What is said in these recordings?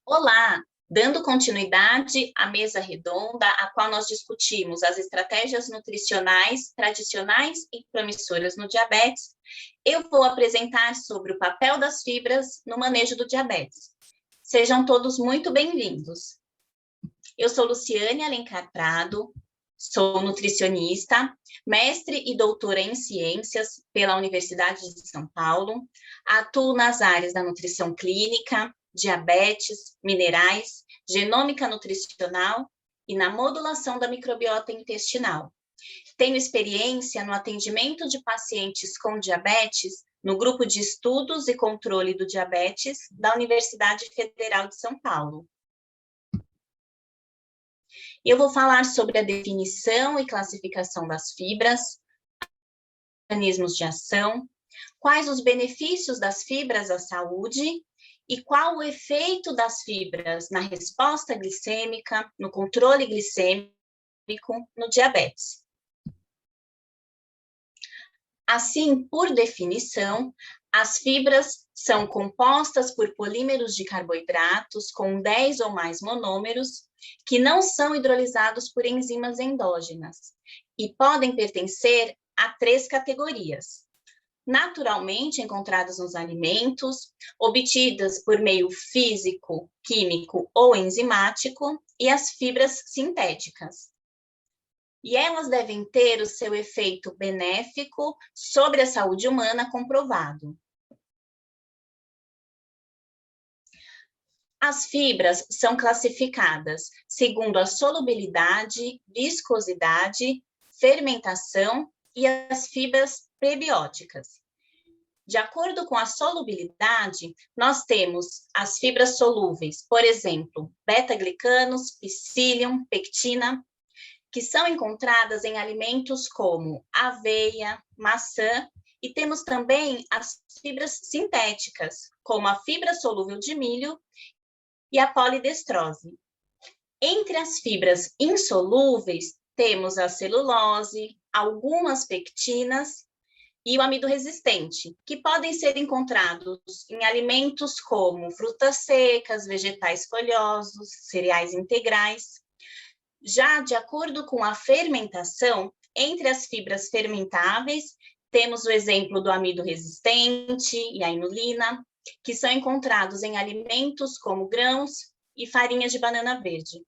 Olá! Dando continuidade à mesa redonda, a qual nós discutimos as estratégias nutricionais tradicionais e promissoras no diabetes, eu vou apresentar sobre o papel das fibras no manejo do diabetes. Sejam todos muito bem-vindos. Eu sou Luciane Alencar Prado, sou nutricionista, mestre e doutora em ciências pela Universidade de São Paulo, atuo nas áreas da nutrição clínica, diabetes, minerais, genômica nutricional e na modulação da microbiota intestinal. Tenho experiência no atendimento de pacientes com diabetes no grupo de estudos e controle do diabetes da Universidade Federal de São Paulo. Eu vou falar sobre a definição e classificação das fibras, mecanismos de ação, quais os benefícios das fibras à saúde e qual o efeito das fibras na resposta glicêmica, no controle glicêmico, no diabetes. Assim, por definição, as fibras são compostas por polímeros de carboidratos com 10 ou mais monômeros que não são hidrolisados por enzimas endógenas e podem pertencer a 3 categorias: naturalmente encontradas nos alimentos, obtidas por meio físico, químico ou enzimático, e as fibras sintéticas. E elas devem ter o seu efeito benéfico sobre a saúde humana comprovado. As fibras são classificadas segundo a solubilidade, viscosidade, fermentação e as fibras prebióticas. De acordo com a solubilidade, nós temos as fibras solúveis, por exemplo, beta-glicanos, psyllium, pectina, que são encontradas em alimentos como aveia, maçã, e temos também as fibras sintéticas, como a fibra solúvel de milho e a polidestrose. Entre as fibras insolúveis, temos a celulose, algumas pectinas e o amido resistente, que podem ser encontrados em alimentos como frutas secas, vegetais folhosos, cereais integrais. Já de acordo com a fermentação, entre as fibras fermentáveis, temos o exemplo do amido resistente e a inulina, que são encontrados em alimentos como grãos e farinhas de banana verde.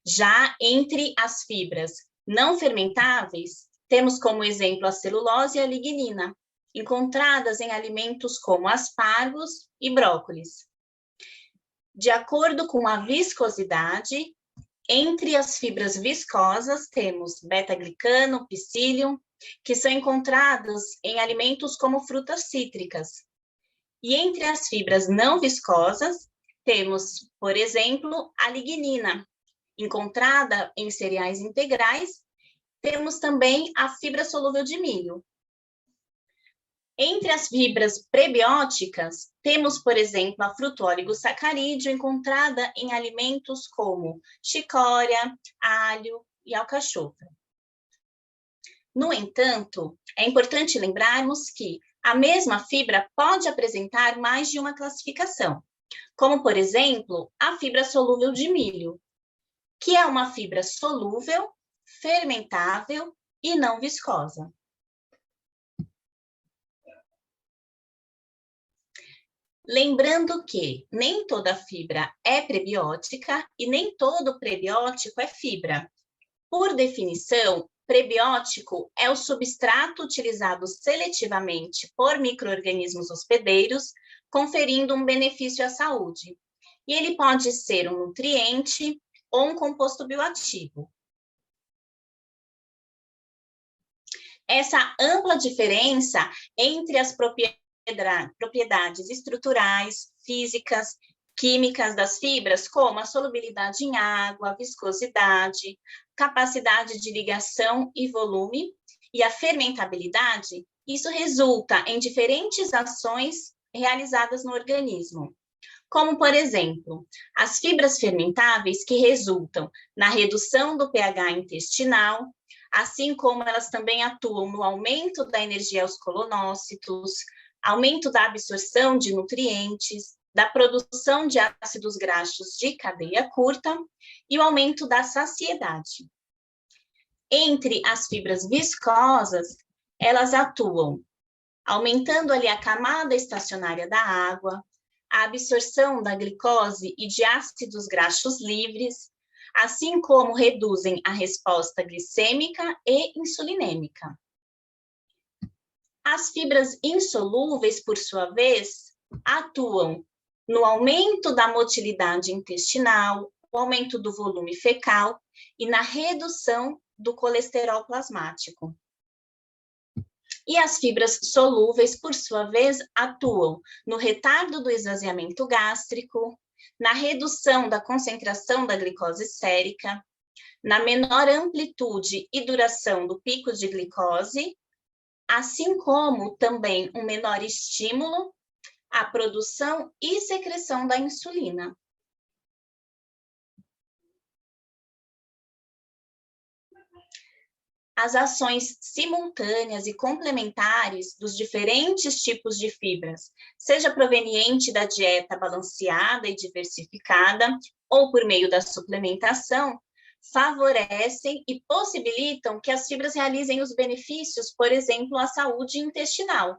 Já entre as fibras não fermentáveis, temos como exemplo a celulose e a lignina, encontradas em alimentos como aspargos e brócolis. De acordo com a viscosidade, entre as fibras viscosas, temos beta-glicano, psyllium, que são encontrados em alimentos como frutas cítricas. E entre as fibras não viscosas, temos, por exemplo, a lignina, encontrada em cereais integrais. Temos também a fibra solúvel de milho. Entre as fibras prebióticas, temos, por exemplo, a fruto-oligosacarídeo, encontrada em alimentos como chicória, alho e alcachofra. No entanto, é importante lembrarmos que a mesma fibra pode apresentar mais de uma classificação, como, por exemplo, a fibra solúvel de milho, que é uma fibra solúvel, fermentável e não viscosa. Lembrando que nem toda fibra é prebiótica e nem todo prebiótico é fibra. Por definição, prebiótico é o substrato utilizado seletivamente por micro-organismos hospedeiros, conferindo um benefício à saúde. E ele pode ser um nutriente ou um composto bioativo. Essa ampla diferença entre as propriedades estruturais, físicas, químicas das fibras, como a solubilidade em água, viscosidade, capacidade de ligação e volume, e a fermentabilidade, isso resulta em diferentes ações realizadas no organismo. Como, por exemplo, as fibras fermentáveis que resultam na redução do pH intestinal, assim como elas também atuam no aumento da energia aos colonócitos, aumento da absorção de nutrientes, da produção de ácidos graxos de cadeia curta e o aumento da saciedade. Entre as fibras viscosas, elas atuam aumentando ali a camada estacionária da água, a absorção da glicose e de ácidos graxos livres, assim como reduzem a resposta glicêmica e insulinêmica. As fibras insolúveis, por sua vez, atuam no aumento da motilidade intestinal, o aumento do volume fecal e na redução do colesterol plasmático. E as fibras solúveis, por sua vez, atuam no retardo do esvaziamento gástrico, na redução da concentração da glicose sérica, na menor amplitude e duração do pico de glicose, assim como também um menor estímulo à produção e secreção da insulina. As ações simultâneas e complementares dos diferentes tipos de fibras, seja proveniente da dieta balanceada e diversificada, ou por meio da suplementação, favorecem e possibilitam que as fibras realizem os benefícios, por exemplo, à saúde intestinal,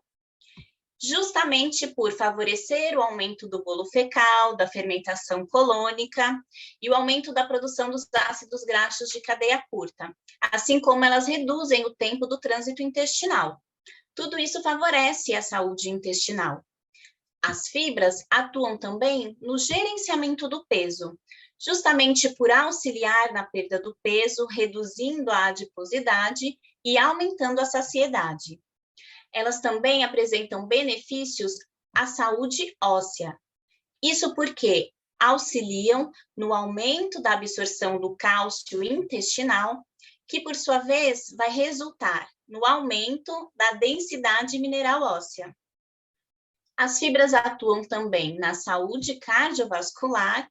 justamente por favorecer o aumento do bolo fecal, da fermentação colônica e o aumento da produção dos ácidos graxos de cadeia curta, assim como elas reduzem o tempo do trânsito intestinal. Tudo isso favorece a saúde intestinal. As fibras atuam também no gerenciamento do peso, justamente por auxiliar na perda do peso, reduzindo a adiposidade e aumentando a saciedade. Elas também apresentam benefícios à saúde óssea. Isso porque auxiliam no aumento da absorção do cálcio intestinal, que, por sua vez, vai resultar no aumento da densidade mineral óssea. As fibras atuam também na saúde cardiovascular,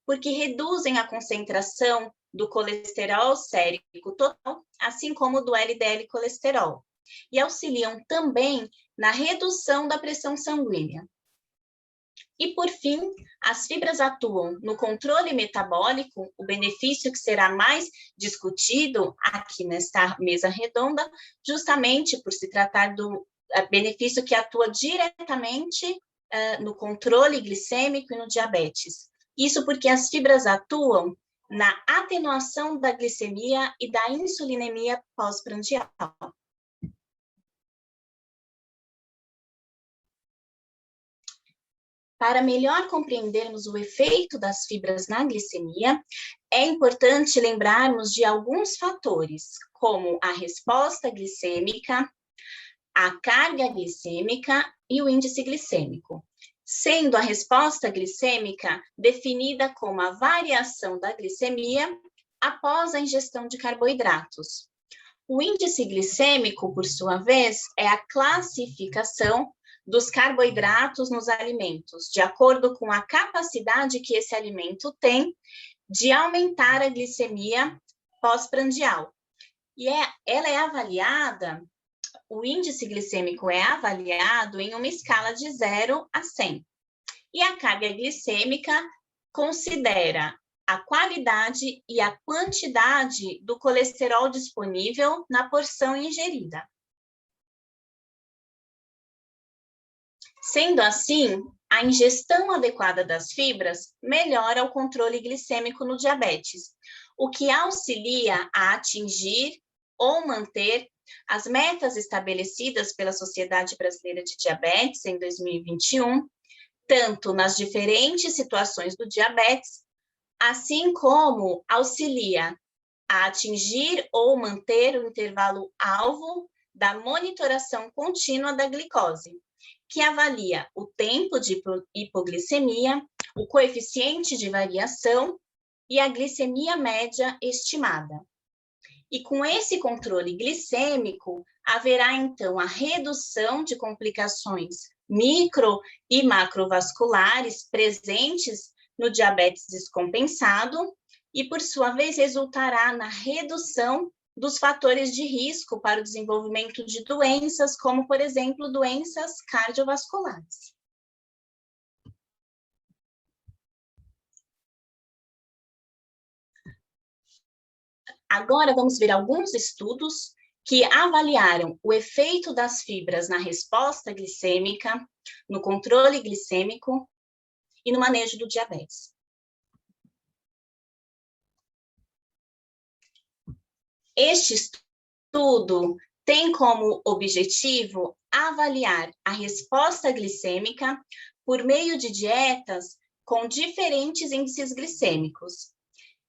porque reduzem a concentração do colesterol sérico total, assim como do LDL colesterol, e auxiliam também na redução da pressão sanguínea. E, por fim, as fibras atuam no controle metabólico, o benefício que será mais discutido aqui nesta mesa redonda, justamente por se tratar do benefício que atua diretamente no controle glicêmico e no diabetes. Isso porque as fibras atuam na atenuação da glicemia e da insulinemia pós-prandial. Para melhor compreendermos o efeito das fibras na glicemia, é importante lembrarmos de alguns fatores, como a resposta glicêmica, a carga glicêmica e o índice glicêmico, sendo a resposta glicêmica definida como a variação da glicemia após a ingestão de carboidratos. O índice glicêmico, por sua vez, é a classificação dos carboidratos nos alimentos, de acordo com a capacidade que esse alimento tem de aumentar a glicemia pós-prandial. E ela é avaliada, o índice glicêmico é avaliado em uma escala de 0 a 100. E a carga glicêmica considera a qualidade e a quantidade do colesterol disponível na porção ingerida. Sendo assim, a ingestão adequada das fibras melhora o controle glicêmico no diabetes, o que auxilia a atingir ou manter as metas estabelecidas pela Sociedade Brasileira de Diabetes em 2021, tanto nas diferentes situações do diabetes, assim como auxilia a atingir ou manter o intervalo alvo da monitoração contínua da glicose, que avalia o tempo de hipoglicemia, o coeficiente de variação e a glicemia média estimada. E com esse controle glicêmico, haverá então a redução de complicações micro e macrovasculares presentes no diabetes descompensado e, por sua vez, resultará na redução dos fatores de risco para o desenvolvimento de doenças, como, por exemplo, doenças cardiovasculares. Agora vamos ver alguns estudos que avaliaram o efeito das fibras na resposta glicêmica, no controle glicêmico e no manejo do diabetes. Este estudo tem como objetivo avaliar a resposta glicêmica por meio de dietas com diferentes índices glicêmicos.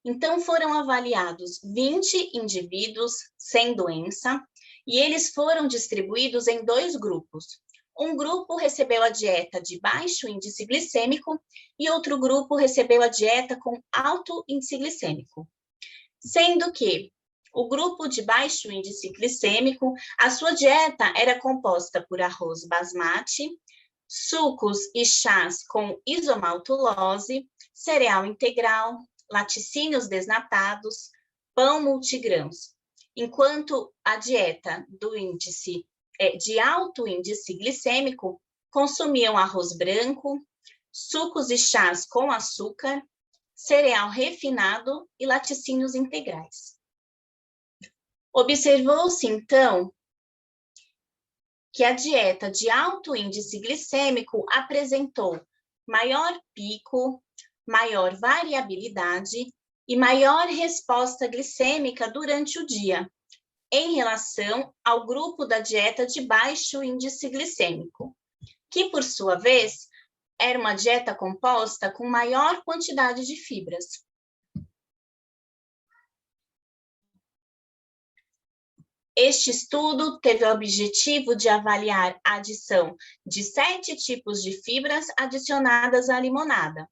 Então, foram avaliados 20 indivíduos sem doença e eles foram distribuídos em 2 grupos. Um grupo recebeu a dieta de baixo índice glicêmico e outro grupo recebeu a dieta com alto índice glicêmico. Sendo que o grupo de baixo índice glicêmico, a sua dieta era composta por arroz basmati, sucos e chás com isomaltulose, cereal integral, laticínios desnatados, pão multigrãos, enquanto a dieta do índice de alto índice glicêmico consumiam arroz branco, sucos e chás com açúcar, cereal refinado e laticínios integrais. Observou-se, então, que a dieta de alto índice glicêmico apresentou maior pico, maior variabilidade e maior resposta glicêmica durante o dia, em relação ao grupo da dieta de baixo índice glicêmico, que, por sua vez, era uma dieta composta com maior quantidade de fibras. Este estudo teve o objetivo de avaliar a adição de 7 tipos de fibras adicionadas à limonada.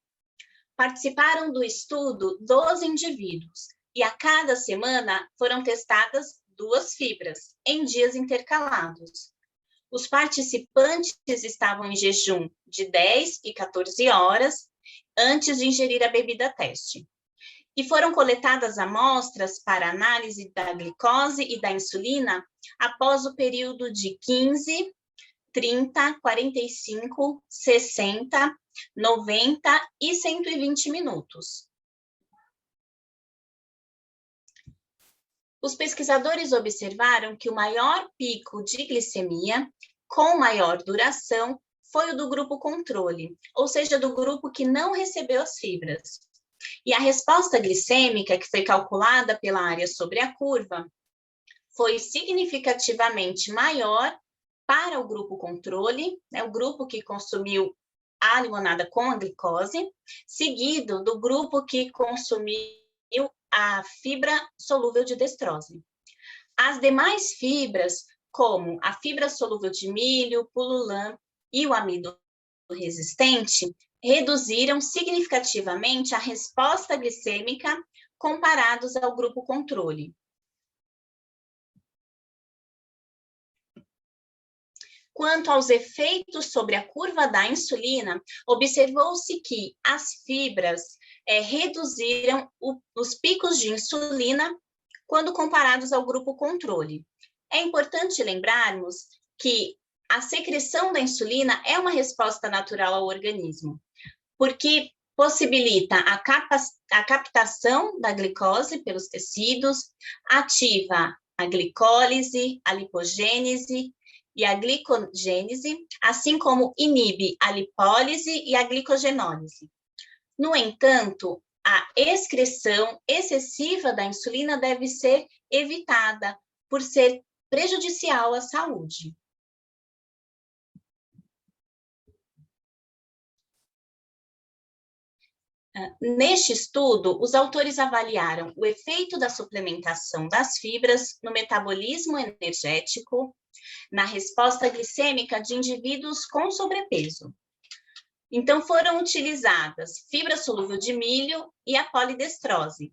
Participaram do estudo 12 indivíduos e a cada semana foram testadas 2 fibras, em dias intercalados. Os participantes estavam em jejum de 10 e 14 horas antes de ingerir a bebida teste. E foram coletadas amostras para análise da glicose e da insulina após o período de 15, 30, 45, 60, 90 e 120 minutos. Os pesquisadores observaram que o maior pico de glicemia, com maior duração, foi o do grupo controle, ou seja, do grupo que não recebeu as fibras. E a resposta glicêmica, que foi calculada pela área sobre a curva, foi significativamente maior para o grupo controle, né, o grupo que consumiu a limonada com a glicose, seguido do grupo que consumiu a fibra solúvel de destrose. As demais fibras, como a fibra solúvel de milho, pululã e o amido resistente, reduziram significativamente a resposta glicêmica comparados ao grupo controle. Quanto aos efeitos sobre a curva da insulina, observou-se que as fibras reduziram os picos de insulina quando comparados ao grupo controle. É importante lembrarmos que a secreção da insulina é uma resposta natural ao organismo, porque possibilita a captação da glicose pelos tecidos, ativa a glicólise, a lipogênese e a glicogênese, assim como inibe a lipólise e a glicogenólise. No entanto, a excreção excessiva da insulina deve ser evitada por ser prejudicial à saúde. Neste estudo, os autores avaliaram o efeito da suplementação das fibras no metabolismo energético, na resposta glicêmica de indivíduos com sobrepeso. Então, foram utilizadas fibra solúvel de milho e a polidestrose.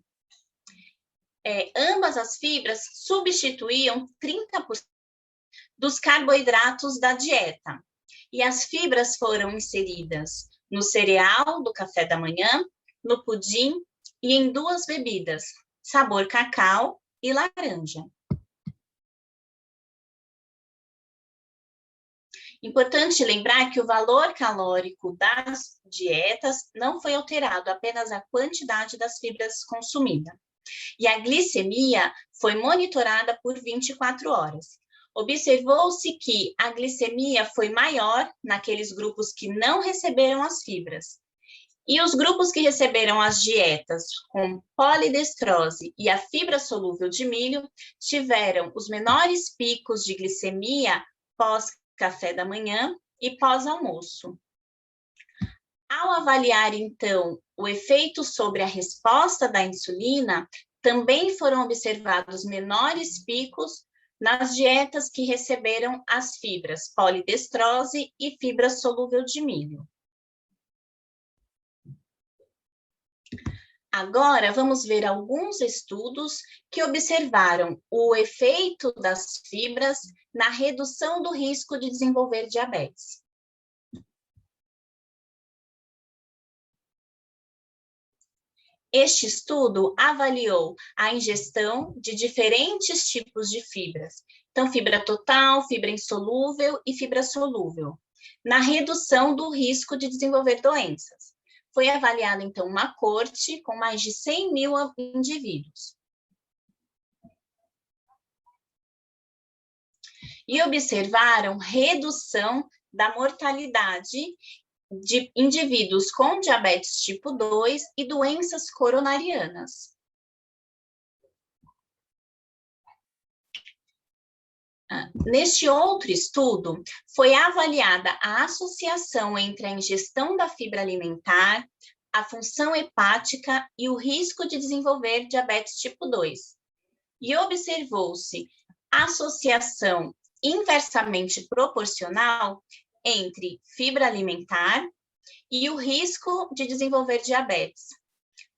Ambas as fibras substituíam 30% dos carboidratos da dieta. E as fibras foram inseridas no cereal do café da manhã, no pudim e em 2 bebidas, sabor cacau e laranja. Importante lembrar que o valor calórico das dietas não foi alterado, apenas a quantidade das fibras consumida. e a glicemia foi monitorada por 24 horas. Observou-se que a glicemia foi maior naqueles grupos que não receberam as fibras. E os grupos que receberam as dietas com polidestrose e a fibra solúvel de milho tiveram os menores picos de glicemia pós-café da manhã e pós-almoço. Ao avaliar, então, o efeito sobre a resposta da insulina, também foram observados menores picos nas dietas que receberam as fibras polidestrose e fibra solúvel de milho. Agora, vamos ver alguns estudos que observaram o efeito das fibras na redução do risco de desenvolver diabetes. Este estudo avaliou a ingestão de diferentes tipos de fibras, então fibra total, fibra insolúvel e fibra solúvel, na redução do risco de desenvolver doenças. Foi avaliada, então, uma coorte com mais de 100 mil indivíduos. E observaram redução da mortalidade de indivíduos com diabetes tipo 2 e doenças coronarianas. Neste outro estudo, foi avaliada a associação entre a ingestão da fibra alimentar, a função hepática e o risco de desenvolver diabetes tipo 2. E observou-se associação inversamente proporcional entre fibra alimentar e o risco de desenvolver diabetes.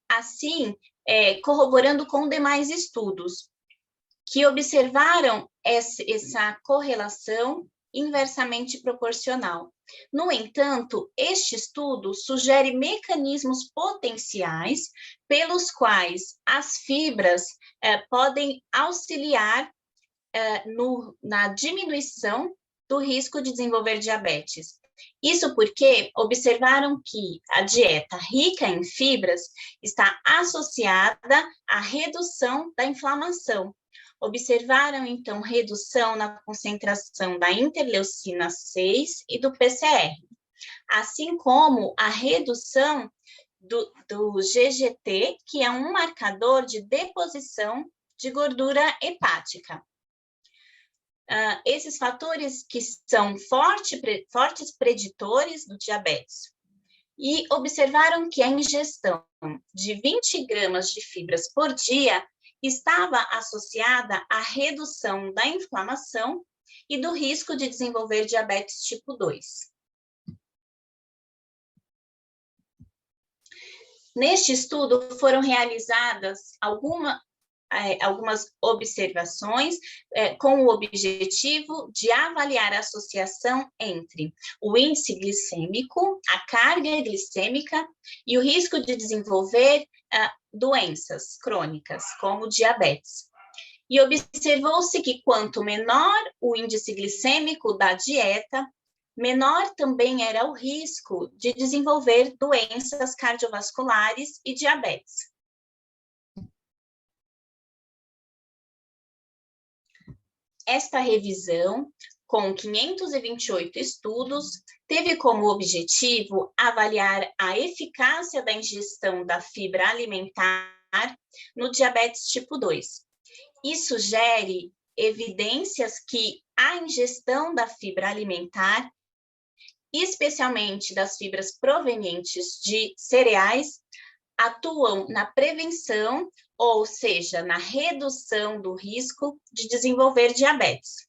Assim, corroborando com demais estudos, que observaram essa correlação inversamente proporcional. No entanto, este estudo sugere mecanismos potenciais pelos quais as fibras podem auxiliar na diminuição do risco de desenvolver diabetes. Isso porque observaram que a dieta rica em fibras está associada à redução da inflamação. Observaram, então, redução na concentração da interleucina 6 e do PCR, assim como a redução do GGT, que é um marcador de deposição de gordura hepática. Esses fatores que são fortes preditores do diabetes. E observaram que a ingestão de 20 gramas de fibras por dia estava associada à redução da inflamação e do risco de desenvolver diabetes tipo 2. Neste estudo foram realizadas algumas observações com o objetivo de avaliar a associação entre o índice glicêmico, a carga glicêmica e o risco de desenvolver doenças crônicas, como diabetes. E observou-se que quanto menor o índice glicêmico da dieta, menor também era o risco de desenvolver doenças cardiovasculares e diabetes. Esta revisão, com 528 estudos, teve como objetivo avaliar a eficácia da ingestão da fibra alimentar no diabetes tipo 2 e sugere evidências que a ingestão da fibra alimentar, especialmente das fibras provenientes de cereais, atuam na prevenção, ou seja, na redução do risco de desenvolver diabetes.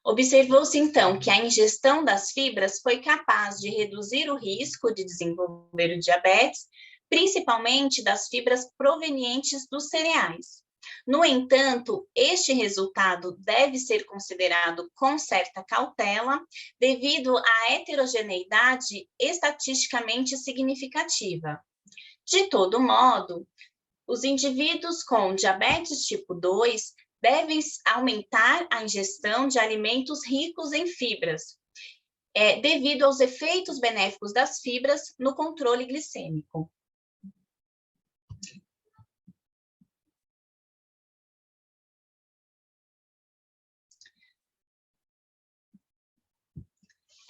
Observou-se, então, que a ingestão das fibras foi capaz de reduzir o risco de desenvolver o diabetes, principalmente das fibras provenientes dos cereais. No entanto, este resultado deve ser considerado com certa cautela, devido à heterogeneidade estatisticamente significativa. De todo modo, os indivíduos com diabetes tipo 2 devem aumentar a ingestão de alimentos ricos em fibras, devido aos efeitos benéficos das fibras no controle glicêmico.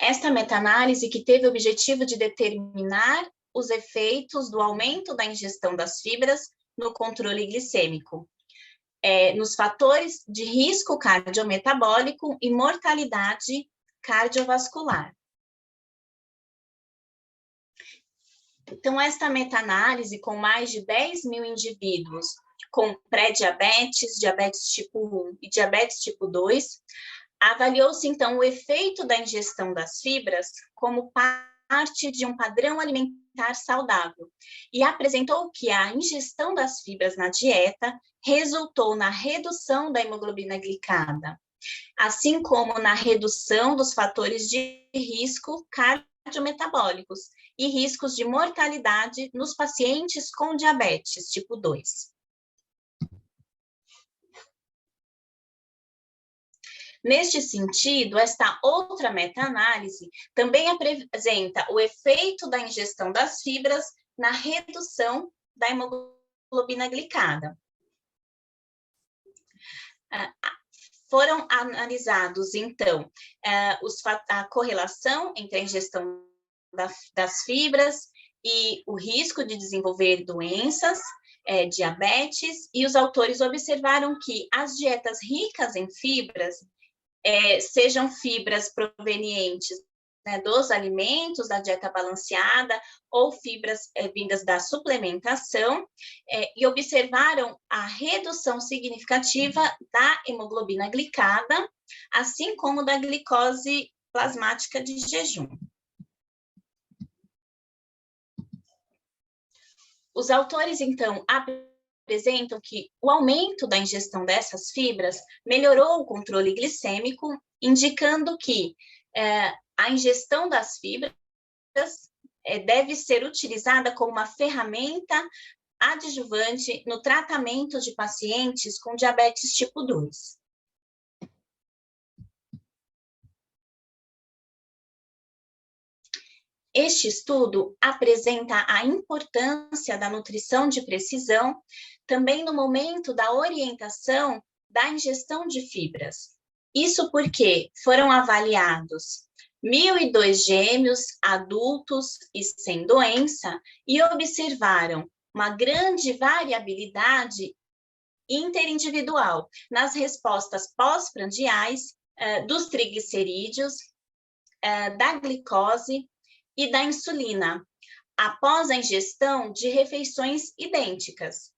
Esta meta-análise, que teve o objetivo de determinar os efeitos do aumento da ingestão das fibras no controle glicêmico, nos fatores de risco cardiometabólico e mortalidade cardiovascular. Então, esta meta-análise, com mais de 10 mil indivíduos com pré-diabetes, diabetes tipo 1 e diabetes tipo 2, avaliou-se, então, o efeito da ingestão das fibras como parte de um padrão alimentar saudável e apresentou que a ingestão das fibras na dieta resultou na redução da hemoglobina glicada, assim como na redução dos fatores de risco cardiometabólicos e riscos de mortalidade nos pacientes com diabetes tipo 2. Neste sentido, esta outra meta-análise também apresenta o efeito da ingestão das fibras na redução da hemoglobina glicada. Foram analisados, então, a correlação entre a ingestão das fibras e o risco de desenvolver doenças, diabetes, e os autores observaram que as dietas ricas em fibras, sejam fibras provenientes, né, dos alimentos, da dieta balanceada, ou fibras vindas da suplementação, e observaram a redução significativa da hemoglobina glicada, assim como da glicose plasmática de jejum. Os autores, então, apresentam que o aumento da ingestão dessas fibras melhorou o controle glicêmico, indicando que a ingestão das fibras deve ser utilizada como uma ferramenta adjuvante no tratamento de pacientes com diabetes tipo 2. Este estudo apresenta a importância da nutrição de precisão também no momento da orientação da ingestão de fibras. Isso porque foram avaliados 1.002 gêmeos adultos e sem doença e observaram uma grande variabilidade interindividual nas respostas pós-prandiais dos triglicerídeos, da glicose e da insulina, após a ingestão de refeições idênticas.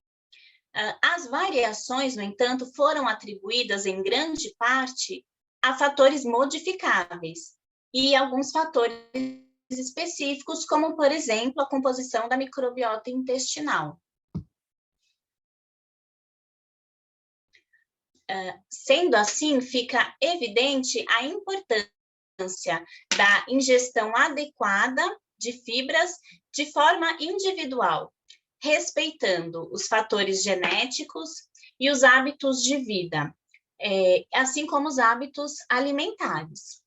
As variações, no entanto, foram atribuídas em grande parte a fatores modificáveis e alguns fatores específicos, como, por exemplo, a composição da microbiota intestinal. Sendo assim, fica evidente a importância da ingestão adequada de fibras de forma individual, respeitando os fatores genéticos e os hábitos de vida, assim como os hábitos alimentares.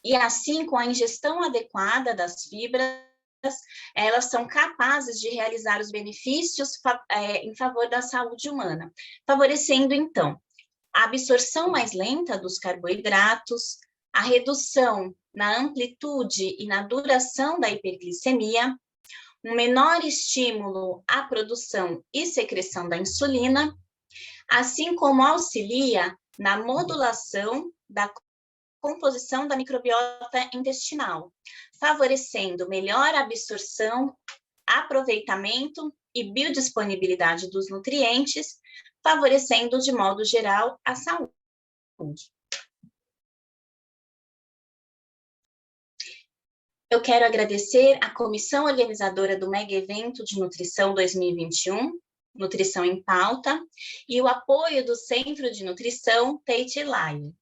E assim, com a ingestão adequada das fibras, elas são capazes de realizar os benefícios em favor da saúde humana, favorecendo, então, a absorção mais lenta dos carboidratos, a redução na amplitude e na duração da hiperglicemia, um menor estímulo à produção e secreção da insulina, assim como auxilia na modulação da composição da microbiota intestinal, favorecendo melhor absorção, aproveitamento e biodisponibilidade dos nutrientes, favorecendo, de modo geral, a saúde. Eu quero agradecer à comissão organizadora do Mega Evento de Nutrição 2021, Nutrição em Pauta, e o apoio do Centro de Nutrição Tate Lyle.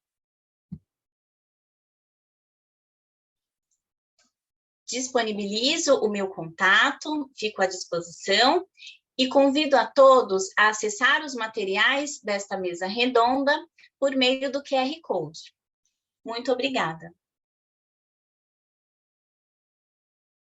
Disponibilizo o meu contato, fico à disposição, e convido a todos a acessar os materiais desta mesa redonda por meio do QR Code. Muito obrigada.